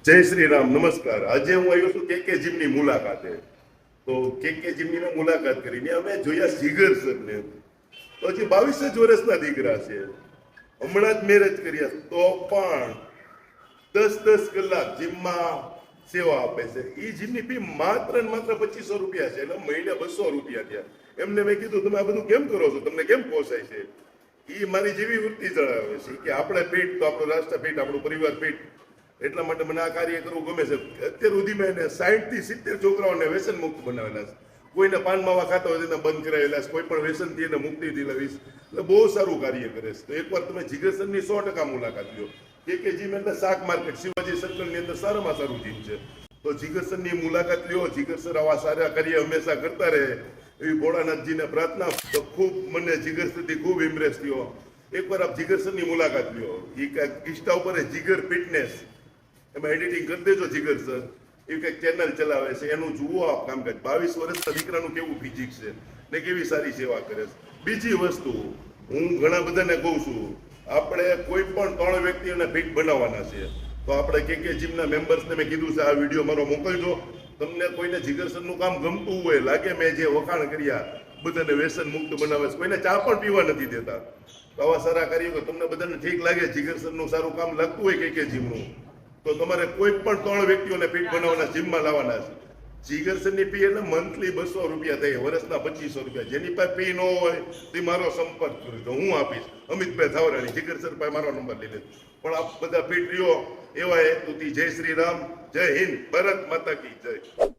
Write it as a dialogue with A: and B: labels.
A: જય શ્રી રામ, નમસ્કાર. આજે હું આવ્યો છું કે જીમની મુલાકાતે. તો કે જીમની મુલાકાત કરીને અમે જોયા જીગર સરને. તો હજી 22 જ વર્ષના દીકરા છે, હમણાં જ મેરેજ કર્યા, તો પણ 10 કલાક જીમમાં સેવા આપે છે. એ જીમની ફી માત્ર ને માત્ર 2500 રૂપિયા છે, એટલે મહિને 200 રૂપિયા થયા. એમને મેં કીધું તમે આ બધું કેમ કરો છો, તમને કેમ પોસાય છે? એ મારી જેવી વૃત્તિ જણાવે છે કે આપણે પેટ તો આપણું રાષ્ટ્ર પેટ, આપણું પરિવાર પેટ, એટલા માટે મને આ કાર્ય કરવું ગમે છે. અત્યાર સુધી મેં 60 થી 70 છોકરાઓને વ્યસન મુક્ત બનાવેલા છે. કોઈને પાન માવા ખાતા હોય તેને બંધ કરાવેલા છે, કોઈ પણ વ્યસનથી એને મુક્તિ દિલાવી છે. એટલે બહુ સારું કાર્ય કરે છે. તો એકવાર તમે જીગર સરની 100% મુલાકાત લો. કે જીમ એટલે શાક માર્કેટ, શિવાજી સર્કલની અંદર સારામાં સારું જીમ છે. તો જીગર સરની મુલાકાત લ્યો. જીગર સર આવા સારા કાર્ય હંમેશા કરતા રહે એવી ભોળાનાથજીને પ્રાર્થના. તો ખૂબ મને જીગર સરથી ખૂબ ઇમ્પ્રેસ થયો. એકવાર આપ જીગર સરની મુલાકાત લ્યો. ઇન્સ્ટા ઉપર જીગર ફિટનેસ, એમાં એડિટિંગ કરી દેજો જીગર સર. એ કંઈક ચેનલ ચલાવે છે, એનું જુઓ આપ કામકાજ. 22 વર્ષના દીકરાનું કેવું ફિઝિક્સ છે ને કેવી સારી સેવા કરે છે. બીજી વસ્તુ હું ઘણા બધાને કહું છું, આપણે કોઈ પણ 3 વ્યક્તિઓને ફિટ બનાવવાના છે. તો આપણે કે જીમના મેમ્બર્સને મેં કીધું છે આ વિડીયો મારો મોકલજો. તમને કોઈને જીગર સરનું કામ ગમતું હોય, લાગે મેં જે વખાણ કર્યા બધાને વ્યસન મુક્ત બનાવે છે, કોઈને ચા પણ પીવા નથી દેતા, તો આવા સારા કાર્યો તમને બધાને ઠીક લાગે, જીગર સરનું સારું કામ લાગતું હોય કે જીમનું, તો તમારે કોઈ પણ 3 વ્યક્તિઓને ફિટ બનાવવાના, જીમમાં લાવવાના છે. જીગર સરની ફી એટલે મંથલી 200 રૂપિયા થાય, વર્ષના 2500 રૂપિયા. જેની પાસે ફી ન હોય તે મારો સંપર્ક કરજો, હું આપીશ. અમિતભાઈ થાવરાણી, જીગર સર પાસે મારો નંબર લઈ લેજો. પણ આપ બધા ફિટ રહ્યો એવા હેતુથી જય શ્રી રામ, જય હિન્દ, ભારત માતા કી જય.